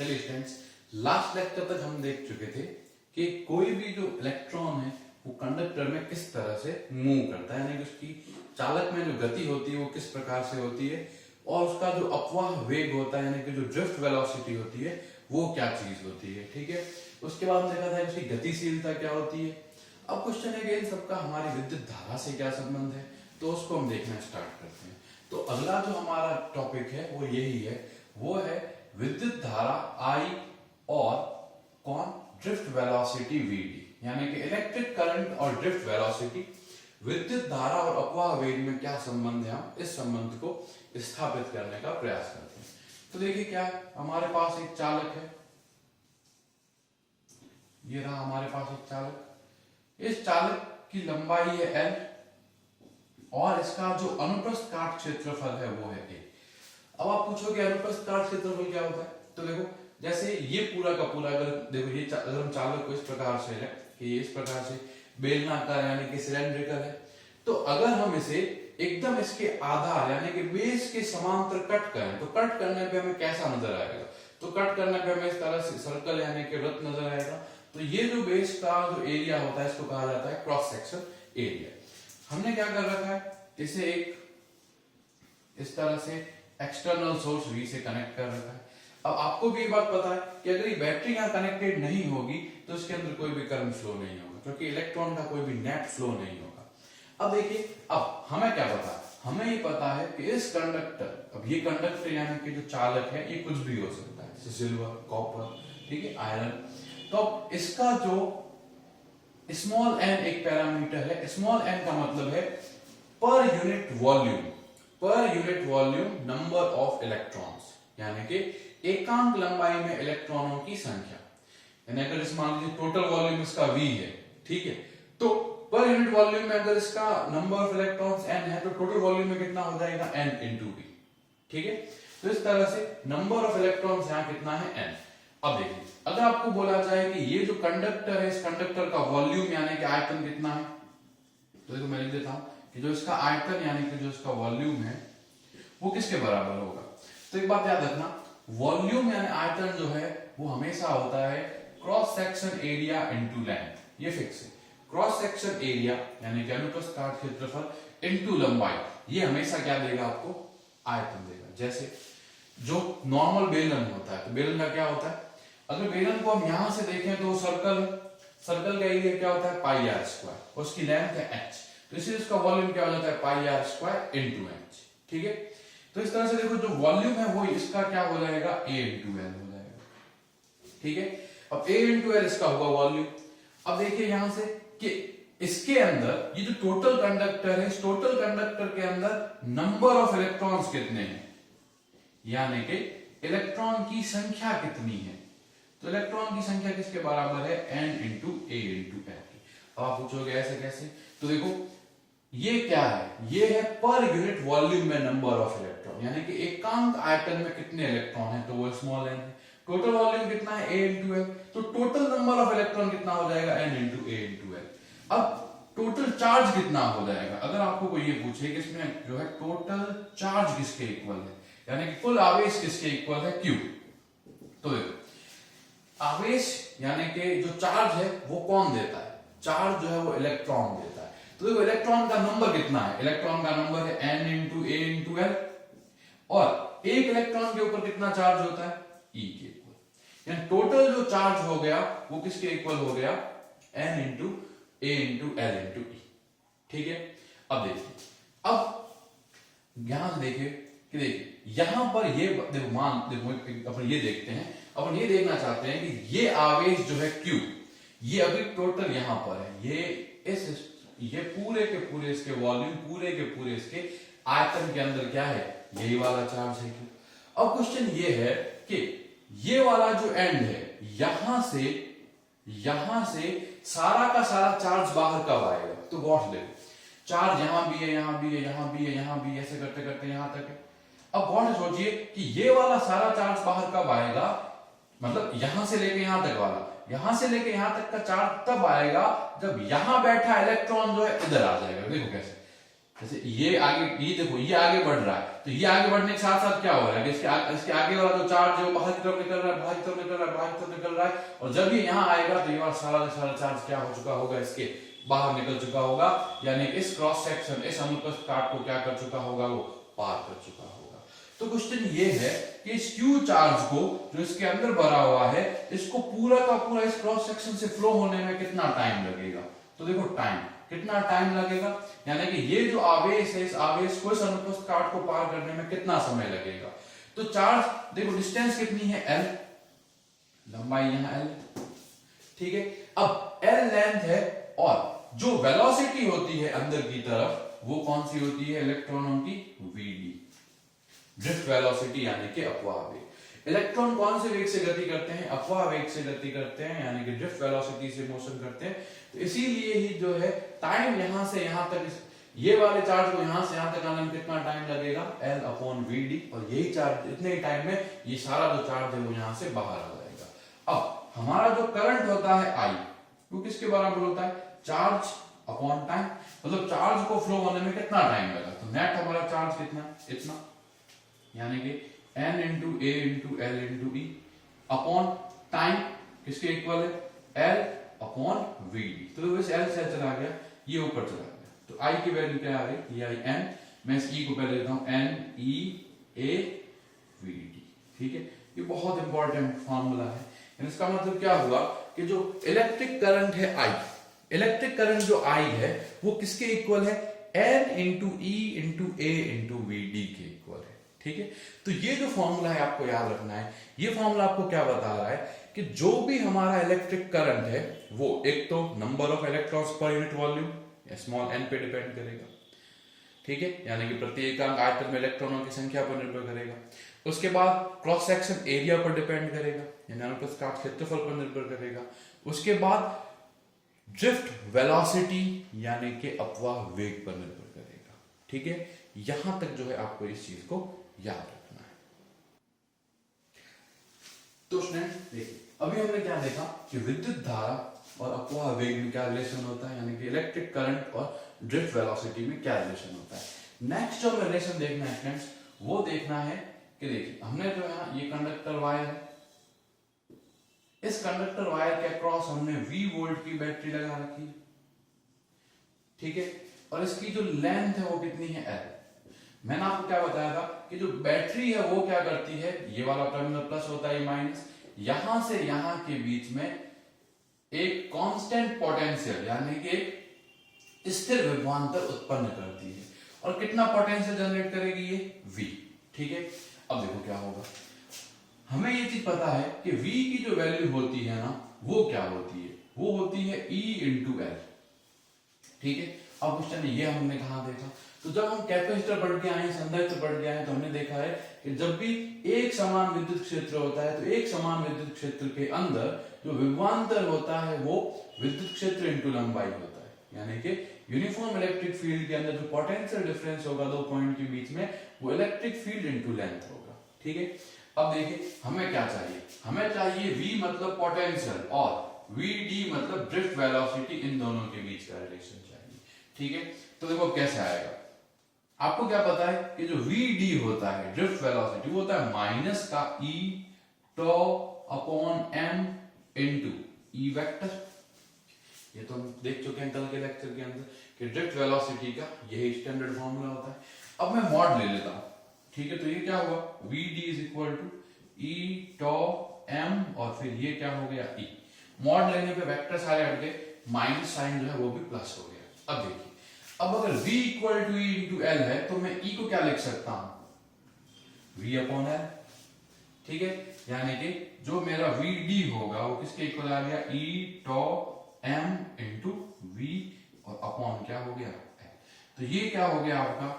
चलिए students, last lecture तक हम देख चुके थे कि कोई भी जो इलेक्ट्रॉन है वो कंडक्टर में किस तरह से मूव करता है, यानी कि उसकी चालक में जो गति होती है वो किस प्रकार से होती है और उसका जो अपवाह वेग होता है यानी कि जो ड्रिफ्ट वेलोसिटी होती है वो क्या चीज होती है। ठीक है, उसके बाद हम देखा था उसकी गतिशीलता क्या होती है। अब क्वेश्चन है कि इन सबका हमारी विद्युत धारा से क्या संबंध है, तो उसको हम देखना स्टार्ट करते हैं। तो अगला जो हमारा टॉपिक है वो यही है, वो है विद्युत धारा I और कौन ड्रिफ्ट वेलोसिटी VD, यानी कि इलेक्ट्रिक करंट और ड्रिफ्ट वेलोसिटी, विद्युत धारा और अपवाह वेग में क्या संबंध है, हम इस संबंध को स्थापित करने का प्रयास करते हैं। तो देखिए क्या हमारे पास एक चालक है, ये रहा हमारे पास एक चालक। इस चालक की लंबाई है L और इसका जो अनुप्रस्थ काट क्षेत्रफल है वो है A। अब आप पूछोगे अनुप्रस्थ काट क्षेत्रफल क्या होता है, तो देखो जैसे ये पूरा का पूरा अगर देखो ये अगर हम चालक को इस प्रकार से है कि ये इस प्रकार से बेलनाकार यानी कि सिलेंड्रिकल है, तो अगर हम इसे एकदम इसके आधार यानी कि बेस के समांतर कट करें तो कट करने पे हमें कैसा नजर आएगा, तो कट करने पे हमें इस तरह से सर्कल यानी कि वृत्त नजर आएगा। तो ये जो बेस का जो एरिया होता है इसको कहा जाता है क्रॉस सेक्शन एरिया। हमने क्या कर रखा है, इसे एक इस तरह से एक्सटर्नल सोर्स V से कनेक्ट कर रखा है। अब आपको भी ये बात पता है कि अगर ये बैटरी यहाँ कनेक्टेड नहीं होगी तो इसके अंदर कोई भी करंट फ्लो नहीं होगा, क्योंकि इलेक्ट्रॉन का कोई भी नेट फ्लो नहीं होगा। अब देखिए, अब हमें क्या पता है, हमें ये पता है कि इस कंडक्टर, अब ये कंडक्टर यानी कि जो चालक है ये कुछ भी हो सकता है, जैसे सिल्वर, कॉपर, ठीक है, आयरन। तो इसका जो स्मॉल n एक पैरामीटर है, स्मॉल n का मतलब है per unit volume number of electrons, यानी कि एकांक लंबाई में इलेक्ट्रॉनों की संख्या। यानी अगर इस मान लीजिए टोटल वॉल्यूम इसका V है, ठीक है, तो पर यूनिट वॉल्यूम में अगर इसका नंबर ऑफ इलेक्ट्रॉन्स n है तो टोटल वॉल्यूम में कितना हो जाएगा n into V। ठीक है, तो इस तरह से नंबर ऑफ इलेक्ट्रॉन्स यहाँ कितना है n। अब देखिए, अगर आपको बोला जाए कि ये जो कंडक्टर है इस कंडक्टर का वॉल्यूम यानी कि आयतन कितना है, तो देखो मैं लिख देता हूं कि जो इसका आयतन यानी कि जो इसका वॉल्यूम है वो किसके बराबर होगा। तो एक बात याद रखना, वॉल्यूम यानी आयतन जो है वो हमेशा होता है cross section area into length, ये फिक्स है। क्रॉस सेक्शन एरिया यानी कि अनुप्रस्थ काट क्षेत्रफल इनटू लंबाई, ये हमेशा क्या देगा, आपको आयतन देगा। जैसे जो नॉर्मल बेलन होता है, तो बेलन का क्या होता है, अगर बेलन को हम यहां से देखें तो सर्कल है, सर्कल का एरिया क्या होता है पाई आर स्क्वायर, उसकी लेंथ है h, तो इसलिए इसका वॉल्यूम क्या हो जाता है पाई आर स्क्वायर इनटू h। ठीक है, तो इस तरह से देखो जो वॉल्यूम है वो इसका क्या हो जाएगा a इनटू l हो जाएगा। ठीक है, अब a इनटू l इसका होगा वॉल्यूम। अब देखिए यहां से कि इसके अंदर ये जो टोटल कंडक्टर है, इस टोटल कंडक्टर के अंदर नंबर ऑफ इलेक्ट्रॉन्स कितने हैं, यानी कि इलेक्ट्रॉन की संख्या कितनी है, तो इलेक्ट्रॉन की संख्या किसके बराबर है n into a into l। अब आप पूछोगे ऐसे कैसे, तो देखो ये क्या है, ये है पर यूनिट वॉल्यूम में नंबर ऑफ इलेक्ट्रॉन, यानी कि एकांक आयतन में कितने इलेक्ट्रॉन है, तो वो स्मॉल n है। टोटल वॉल्यूम कितना है a इंटू l, तो टोटल नंबर ऑफ इलेक्ट्रॉन कितना हो जाएगा n into a into l। अब टोटल चार्ज कितना हो जाएगा, अगर आपको कोई ये पूछे कि इसमें जो है टोटल चार्ज किसके इक्वल है, यानी कि कुल आवेश किसके इक्वल है, Q। तो देखो आवेश यानी कि जो चार्ज है वो कौन देता है, चार्ज जो है वो इलेक्ट्रॉन देता है। तो देखो इलेक्ट्रॉन का नंबर कितना है, इलेक्ट्रॉन का नंबर है n into a into l, और एक इलेक्ट्रॉन के ऊपर कितना चार्ज होता है E के इक्वल, यानी टोटल जो चार्ज हो गया वो किसके इक्वल हो गया n into a into l into E। ठीक है, अब देखिए, अब यहां से देखिए कि देखिए यहां पर ये देखो मान देखो अपन ये देखते हैं, अपन ये देखना चाहते हैं कि ये आवेश जो है Q, ये अभी टोटल यहां पर है, ये पूरे के पूरे इसके वॉल्यूम, पूरे के पूरे इसके आयतन के अंदर क्या है, यही वाला चार्ज है Q। अब क्वेश्चन ये है कि ये वाला जो एंड है यहां से सारा का सारा चार्ज बाहर कब आएगा, तो गौर से देखो चार्ज यहां भी है, यहां भी है, यहां भी है, यहां भी है, ऐसे करते करते यहां तक है। अब गौर से सोचिए कि ये वाला सारा चार्ज बाहर कब आएगा, मतलब यहां से लेके यहां तक वाला, यहां से लेके यहां तक का चार्ज तब आएगा जब यहां बैठा इलेक्ट्रॉन जो है इधर आ जाएगा। देखो कैसे, जैसे ये आगे, ये देखो ये आगे बढ़ रहा है, तो ये आगे बढ़ने के साथ साथ क्या हो रहा है कि इसके आगे वाला जो चार्ज है वो बाहर की तरफ निकल रहा है, बाहर की तरफ निकल रहा है, बाहर की तरफ निकल रहा है, और जब ये यहाँ आएगा तो ये वाला सारा चार्ज क्या हो चुका होगा, इसके बाहर निकल चुका होगा, यानी इस क्रॉस सेक्शन, इस अनुप्रस्थ काट को क्या कर चुका होगा, वो पार कर चुका होगा। तो क्वेश्चन ये है कि इस Q चार्ज को जो इसके अंदर भरा हुआ है, इसको पूरा का पूरा इस क्रॉस सेक्शन से फ्लो होने में कितना टाइम लगेगा। तो देखो टाइम, कितना टाइम लगेगा, यानी कि ये जो आवेश है, इस आवेश को इस अनुप्रस्थ काट को पार करने में कितना समय लगेगा। तो चार्ज देखो, डिस्टेंस कितनी है L, लंबाई यहाँ L, ठीक है। अब L लेंथ है, और जो वेलोसिटी होती है अंदर की तरफ वो कौन सी होती है, इलेक्ट्रॉनों की Vd, ड्रिफ्ट वेलोसिटी यानी कि अपवाह वेग। इलेक्ट्रॉन कौन से वेग से गति करते हैं, अपवाह वेग से गति करते हैं, यानी कि ड्रिफ्ट वेलोसिटी से मोशन करते हैं। तो इसीलिए ही जो है टाइम यहां से यहां तक, ये वाले चार्ज को यहां से यहां तक आने में कितना टाइम लगेगा, L/Vd, और यही चार्ज, इतने ही टाइम में ये सारा जो चार्ज है वो यहां से बाहर आ जाएगा। अब हमारा जो करंट होता है I, वो किसके बराबर होता है, चार्ज अपॉन टाइम, मतलब चार्ज को फ्लो होने में कितना टाइम लगा। तो नेट हमारा चार्ज कितना, इतना, यानी कि N into A into L into E upon time किसके इक्वल है, L अपॉन Vd। तो इस L से चला गया, ये ऊपर चला गया, तो I की वैल्यू क्या आ गई, ये आई N, मैं इस E को पहले लेता हूं NeAVd, ठीक है। ये बहुत इंपॉर्टेंट फॉर्मूला है। इसका मतलब क्या हुआ कि जो इलेक्ट्रिक करंट है I, इलेक्ट्रिक करंट जो I है वो किसके इक्वल है, N into E into A into Vd के इक्वल है, ठीक है। तो ये जो फॉर्मूला है आपको याद रखना है। ये फॉर्मूला आपको क्या बता रहा है कि जो भी हमारा इलेक्ट्रिक करंट है वो एक तो number of electrons per unit volume, small n पे डिपेंड करेगा, ठीक है, यानी कि प्रति एकांक आयतन में इलेक्ट्रॉनों की संख्या पर निर्भर करेगा। उसके बाद क्रॉस सेक्शन एरिया पर डिपेंड करेगा, यानी अनुप्रस्थ काट क्षेत्रफल पर निर्भर करेगा। उसके बाद ड्रिफ्ट वेलोसिटी यानी कि अपवाह वेग पर निर्भर करेगा, ठीक है। यहां तक जो है आपको इस चीज को याद रखना है। तो स्टूडेंट देखिए, अभी हमने क्या देखा कि विद्युत धारा और अपवाह वेग में क्या रिलेशन होता है, यानी कि इलेक्ट्रिक करंट और ड्रिफ्ट वेलोसिटी में क्या रिलेशन होता है। नेक्स्ट जो रिलेशन देखना है फ्रेंड्स, वो देखना है कि देखिए हमने जो है ये कंडक्टर वायर है, इस कंडक्टर वायर के अक्रॉस हमने V वोल्ट की बैटरी लगा रखी है, ठीक है, और इसकी जो लेंथ है वो कितनी है L। मैंने आपको क्या बताया था कि जो बैटरी है वो क्या करती है, ये वाला टर्मिनल प्लस होता है, ये माइनस, यहां से यहां के बीच में एक कांस्टेंट पोटेंशियल यानी कि एक स्थिर विभवांतर उत्पन्न करती है, और कितना पोटेंशियल जनरेट करेगी ये V, ठीक है। अब देखो क्या होगा, हमें ये चीज पता है कि V की जो वैल्यू होती है ना वो क्या होती है, वो होती है E इंटू L, ठीक है। अब क्वेश्चन ये हमने कहा देखा, तो जब हम कैपेसिटर पढ़ के आए, संधारित्र पढ़ के आए, तो हमने देखा है कि जब भी एक समान विद्युत क्षेत्र होता है तो एक समान विद्युत क्षेत्र के अंदर जो विभवांतर होता है वो विद्युत क्षेत्र इंटू लंबाई होता है, यानी कि यूनिफॉर्म इलेक्ट्रिक फील्ड के अंदर जो पोटेंशियल डिफरेंस होगा दो पॉइंट के बीच में वो इलेक्ट्रिक फील्ड इंटू लेंथ होगा, ठीक है। अब देखिए हमें क्या चाहिए, हमें चाहिए V मतलब पोटेंशियल और Vd मतलब ड्रिफ्ट वेलोसिटी, इन दोनों के बीच का रिलेशन चाहिए, ठीक है। तो देखो कैसे आएगा, आपको क्या पता है कि जो Vd होता है ड्रिफ्ट वेलोसिटी वो होता है माइनस का E tau upon m into E vector. ये तो हम देख चुके हैं कल के लेक्चर के अंदर कि ड्रिफ्ट वेलोसिटी का यही स्टैंडर्ड फॉर्मूला होता है। अब मैं मॉड ले लेता हूं, ठीक है। तो ये क्या हुआ, Vd is equal to E tau m और फिर ये क्या हो गया E। मॉड लेने पे वेक्टर सारे हट गए, माइनस साइन जो है वो भी प्लस हो गया। अब देखिए, अब अगर V equal to E into L है तो मैं E को क्या लिख सकता हूं, V अपॉन L, ठीक है। यानी कि जो मेरा Vd होगा वो किसके इक्वल आ गया, E tau m into V और अपॉन क्या हो गया L। तो ये क्या हो गया आपका,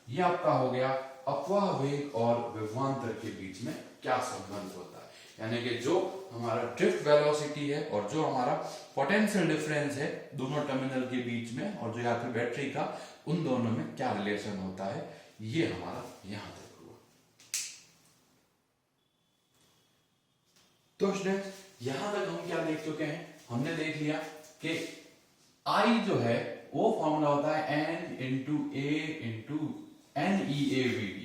ये आपका हो गया अपवाह वेग और विभवांतर के बीच में क्या संबंध होता है, यानी कि जो हमारा ड्रिफ्ट वेलोसिटी है और जो हमारा पोटेंशियल डिफरेंस है दोनों टर्मिनल के बीच में और जो यहाँ पे बैटरी का, उन दोनों में क्या रिलेशन होता है, ये हमारा यहां तक हुआ। तो स्टूडेंट्स यहां तक हम क्या देख चुके हैं, हमने देख लिया कि I जो है वो फॉर्मूला होता है N इंटू ए इंटू NeAVD,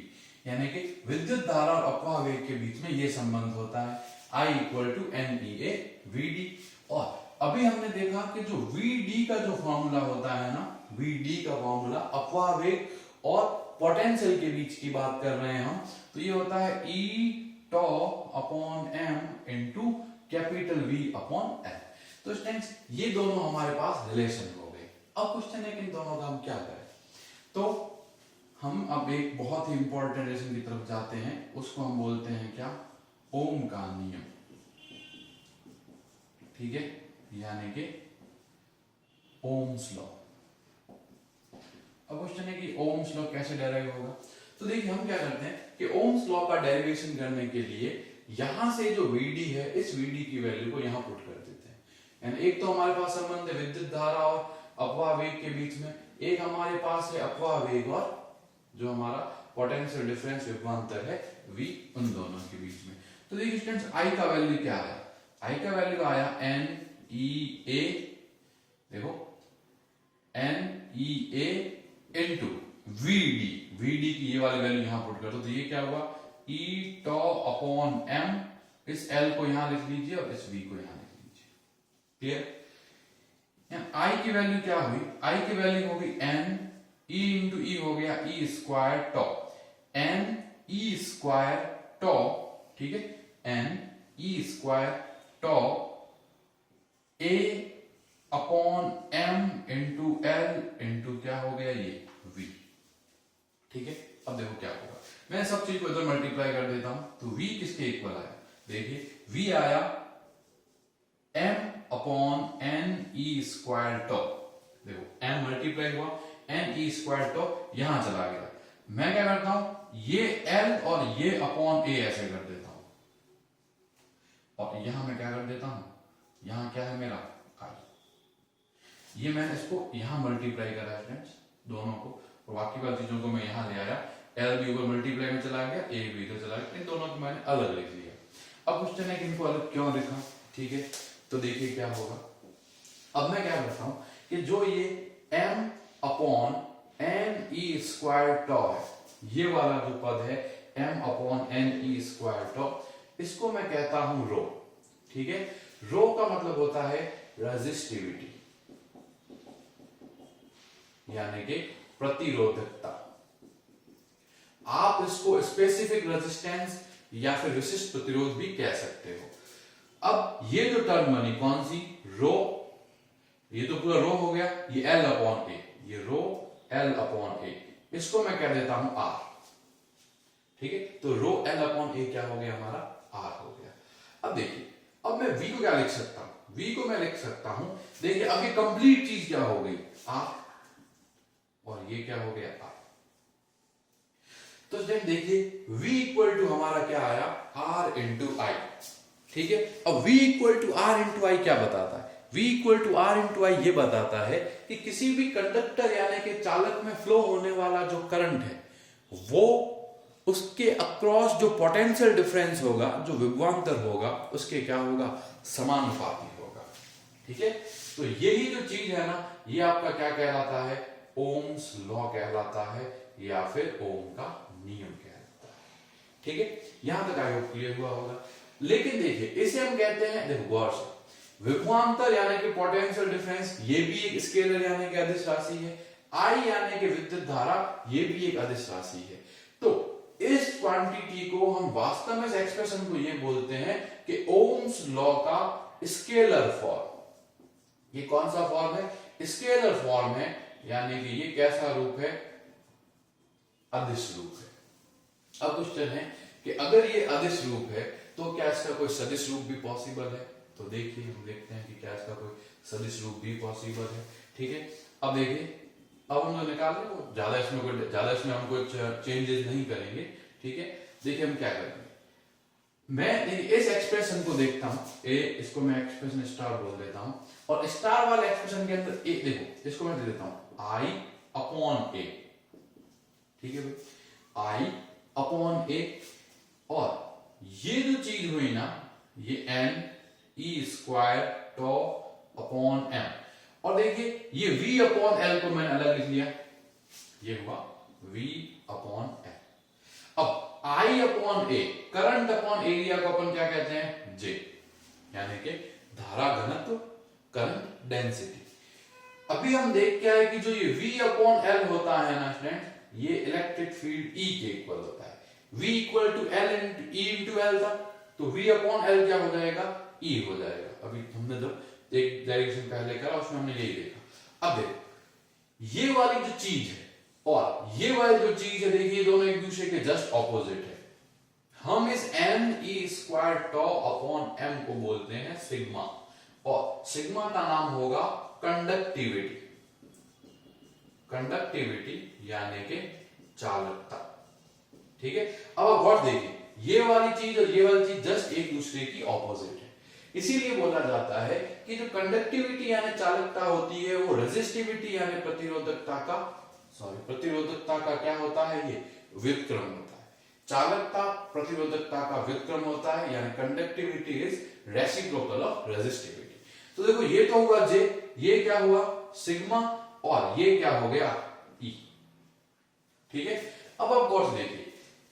यानी कि विद्युत धारा और अपवाह वेग के बीच में ये संबंध होता है I इक्वल टू NeAVD। और अभी हमने देखा कि जो Vd का जो फॉर्मूला होता है ना, Vd का फॉर्मूला अपवाह वेग और पोटेंशियल के बीच की बात कर रहे हैं हम, तो ये होता है E tau upon m into capital V upon L। तो स्टूडेंट्स ये दोनों हमारे पास रिलेशन हो गए। अब क्वेश्चन है कि इन दोनों का हम क्या करें। तो हम अब एक बहुत ही इंपॉर्टेंट रिलेशन की तरफ जाते हैं, उसको हम बोलते हैं क्या, ओम का नियम। ठीक है, यानी कि ओम्स लॉ। अब क्वेश्चन है कि ओम्स लॉ कैसे डेराइव होगा। तो देखिए हम क्या करते हैं कि ओम्स लॉ का डेरिवेशन करने के लिए यहां से जो Vd है, इस Vd की वैल्यू को यहां पुट कर देते हैं। यानी एक तो हमारे पास संबंध है विद्युत धारा और अपवाह वेग के बीच में, एक हमारे पास है अपवाह वेग और जो हमारा पोटेंशियल डिफरेंस विभवांतर है V, उन दोनों के बीच में। तो देखिए स्टूडेंट्स I का वैल्यू क्या है, I का वैल्यू आया NeA, देखो NeA इंटू Vd की ये वाली वैल्यू यहां पुट कर दो, तो ये क्या होगा E टॉ अपॉन m, इस L को यहां लिख लीजिए और इस V को यहां लिख लीजिए। क्लियर। I की वैल्यू क्या हुई, I की वैल्यू होगी N E इंटू E हो गया E square tau, N E square tau, ठीक है, N E square tau A upon M into L into क्या हो गया ये V। ठीक है, अब देखो क्या होगा, मैं सब चीज को इधर मल्टीप्लाई कर देता हूं, तो V किसके इक्वल आया, देखिए V आया M upon N E square tau, देखो M मल्टीप्लाई हुआ, N E स्क्वायर टॉ यहां चला गया। मैं क्या करता हूं, ये L और ये अपॉन A ऐसे कर देता हूं, और यहां मैं क्या कर देता हूं, यहां क्या है मेरा I, ये मैंने इसको यहां मल्टीप्लाई करा फ्रेंड्स दोनों को, और बाकी वाली चीजों को मैं यहां ले आया, L भी ऊपर मल्टीप्लाई में चला गया, A भी इधर चला गया, इन दोनों को मैंने अलग लिख लिया। अब क्वेश्चन है कि इनको अलग क्यों लिखा, ठीक है, तो देखिए क्या होगा। अब मैं क्या करता हूं कि जो ये M upon N E square tau है, ये वाला जो पद है M upon N E square tau, इसको मैं कहता हूं रो। ठीक है, रो का मतलब होता है रेजिस्टिविटी, यानी कि प्रतिरोधकता। आप इसको स्पेसिफिक रेजिस्टेंस या फिर विशिष्ट प्रतिरोध भी कह सकते हो। अब ये जो टर्म बनी कौन सी, रो, ये तो पूरा रो हो गया, ये L अपॉन A, ये रो L अपॉन A, इसको मैं कह देता हूं R। ठीक है, तो रो L अपॉन A क्या हो गया हमारा, R हो गया। अब देखिए, अब मैं V को क्या लिख सकता हूं, V को मैं लिख सकता हूं, देखिए अब ये कंप्लीट चीज क्या हो गई R, और ये क्या हो गया R। तो देखिए V इक्वल टू हमारा क्या आया, R इंटू I। ठीक है, अब V equal to R into I क्या बताता है, V equal to R into I ये बताता है कि किसी भी कंडक्टर यानी कि चालक में फ्लो होने वाला जो करंट है, वो उसके अक्रॉस जो पोटेंशियल डिफरेंस होगा, जो विभवांतर होगा, उसके क्या होगा, समानुपाती होगा। ठीक है, तो यही जो चीज है ना, ये आपका क्या कहलाता है, ओम्स लॉ कहलाता है, या फिर ओम का नियम कहलाता है। ठीक है, यहां तक आई होप क्लियर हुआ होगा। लेकिन देखिए इसे हम कहते हैं, देखो गौर से, विभवांतर यानी कि पोटेंशियल डिफरेंस, ये भी एक स्केलर यानी कि अदिश राशि है, I यानी कि विद्युत धारा, ये भी एक अदिश राशि है। तो इस क्वांटिटी को हम वास्तव में, इस एक्सप्रेशन को ये बोलते हैं कि ओम्स लॉ का स्केलर फॉर्म। ये कौन सा फॉर्म है, स्केलर फॉर्म है, यानी कि ये कैसा रूप है, अदिश रूप है। अब क्वेश्चन है कि अगर ये अदिश रूप है तो क्या इसका कोई सदिश रूप भी पॉसिबल है, तो देखिए हम देखते हैं कि क्या इसका कोई सदिश रूप भी पॉसिबल है। ठीक है, अब देखिए, अब हम लोग निकाल रहे हैं, ज्यादा इसमें हम कोई चेंजेस नहीं करेंगे। ठीक है, देखिए हम क्या करेंगे, मैं इस एक्सप्रेशन को देखता हूं, ए, इसको मैं एक्सप्रेशन स्टार बोल देता हूं, और स्टार वाले एक्सप्रेशन के अंदर ए, देखो इसको मैं दे देता हूं I अपॉन A। ठीक है भाई, I अपॉन A, और ये जो चीज हुई ना, ये N E स्क्वायर टॉ अपॉन M, और देखिए ये V अपॉन एल को मैंने अलग लिख लिया, ये हुआ V अपॉन एल। अब I upon A, current upon area को अपन क्या कहते हैं, J, यानी कि धारा घनत्व, करंट डेंसिटी। अभी हम देख क्या है कि जो ये V अपॉन एल होता है ना स्टूडेंट, ये इलेक्ट्रिक फील्ड E के इक्वल होता है। V equal to L E into L था, तो V अपॉन एल क्या हो जाएगा, E हो जाएगा। अभी हमने जब एक डेरिवेशन पहले करा उसमें हमने यही देखा। अब देखो ये वाली जो चीज है और ये वाली जो चीज है, देखिए दोनों एक दूसरे के जस्ट ऑपोजिट है। हम इस m e स्क्वायर टॉ अपॉन m को बोलते हैं सिग्मा, और सिग्मा का नाम होगा कंडक्टिविटी, कंडक्टिविटी यानी कि चालकता। ठीक है, अब आप गौर देखिए, ये वाली चीज और ये वाली चीज जस्ट एक दूसरे की ऑपोजिट है। इसीलिए बोला जाता है कि जो कंडक्टिविटी यानी चालकता होती है वो रेजिस्टिविटी यानी प्रतिरोधकता का, प्रतिरोधकता का क्या होता है, ये व्युत्क्रम होता है। चालकता प्रतिरोधकता का व्युत्क्रम होता है, यानी conductivity is reciprocal of resistivity. तो देखो ये तो हुआ J, ये क्या हुआ सिग्मा, और ये क्या हो गया E। ठीक है, अब आप गौर से देखिए,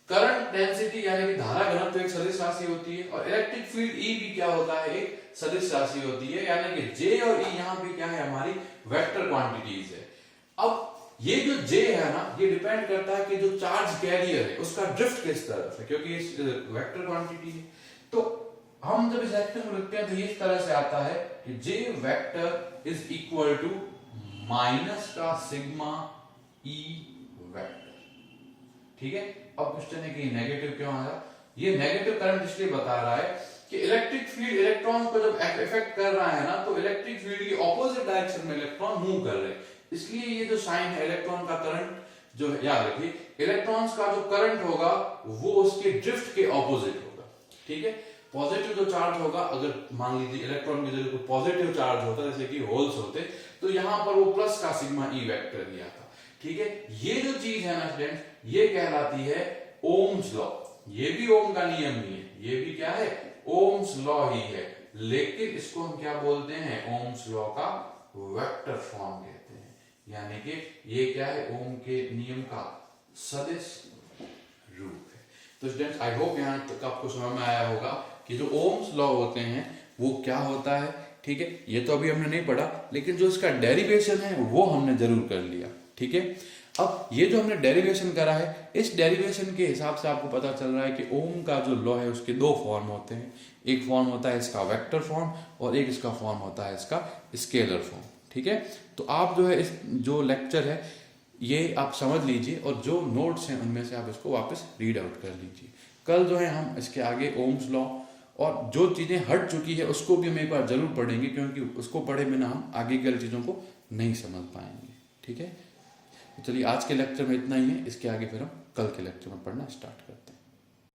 करंट डेंसिटी यानी कि धारा घनत्व एक सदिश राशि होती है, और इलेक्ट्रिक फील्ड E भी क्या होता है, एक सदिश राशि होती है, यानी कि J और E यहाँ पे क्या है, हमारी वेक्टर क्वांटिटीज है। अब ये जो J है ना, ये डिपेंड करता है कि जो चार्ज कैरियर है उसका ड्रिफ्ट किस तरफ है, क्योंकि इस वेक्टर क्वांटिटी है। तो हम जब इस वेक्टर को लिखते हैं तो इस तरह से आता है कि J vector is equal to minus का सिग्मा E वेक्टर। ठीक है, अब क्वेश्चन है कि नेगेटिव क्यों आया, ये नेगेटिव करंट इसलिए बता रहा है कि इलेक्ट्रिक फील्ड इलेक्ट्रॉन को जब इफेक्ट कर रहा है ना, तो इलेक्ट्रिक फील्ड की ऑपोजिट डायरेक्शन में इलेक्ट्रॉन मूव कर रहे हैं, इसलिए ये जो साइन है इलेक्ट्रॉन का करंट जो है, याद रखिए इलेक्ट्रॉन्स का जो करंट होगा वो उसके ड्रिफ्ट के ऑपोजिट होगा। ठीक है, पॉजिटिव जो चार्ज होगा, अगर मान लीजिए इलेक्ट्रॉन की जगह कोई पॉजिटिव चार्ज होता जैसे कि होल्स होते, तो यहां पर वो प्लस का सिग्मा E वेक्टर दिया था। ठीक है, ये जो चीज है ना स्टूडेंट, ये कहलाती है ओम्स लॉ। ये भी ओम का नियम ही है, ये भी क्या है, ओम्स लॉ ही है, लेकिन इसको हम क्या बोलते हैं, ओम्स लॉ का वेक्टर फॉर्म कहते हैं, यानी कि ये क्या है, ओम के नियम का सदिश रूप है। तो स्टूडेंट्स आई होप यहां तक आपको समझ में आया होगा कि जो ओम्स लॉ होते हैं वो क्या होता है। ठीक है, ये तो अभी हमने नहीं पढ़ा, लेकिन जो इसका डेरिवेशन है वो हमने जरूर कर लिया। ठीक है, अब ये जो हमने डेरिवेशन करा है, इस डेरिवेशन के हिसाब से आपको पता चल रहा है कि ओम का जो लॉ है उसके दो फॉर्म होते हैं। एक फॉर्म होता है इसका वेक्टर फॉर्म, और एक इसका फॉर्म होता है इसका स्केलर फॉर्म। ठीक है, तो आप जो है इस जो लेक्चर है ये आप समझ लीजिए, और जो नोट्स हैं उनमें से आप इसको वापस रीड आउट कर लीजिए। कल जो है हम इसके आगे ओम्स लॉ और जो चीजें हट चुकी है उसको भी हम एक बार जरूर पढ़ेंगे, क्योंकि उसको पढ़े बिना हम आगे की चीजों को नहीं समझ पाएंगे। ठीक है, तो चलिए आज के लेक्चर में इतना ही है, इसके आगे फिर हम कल के लेक्चर में पढ़ना स्टार्ट करते हैं।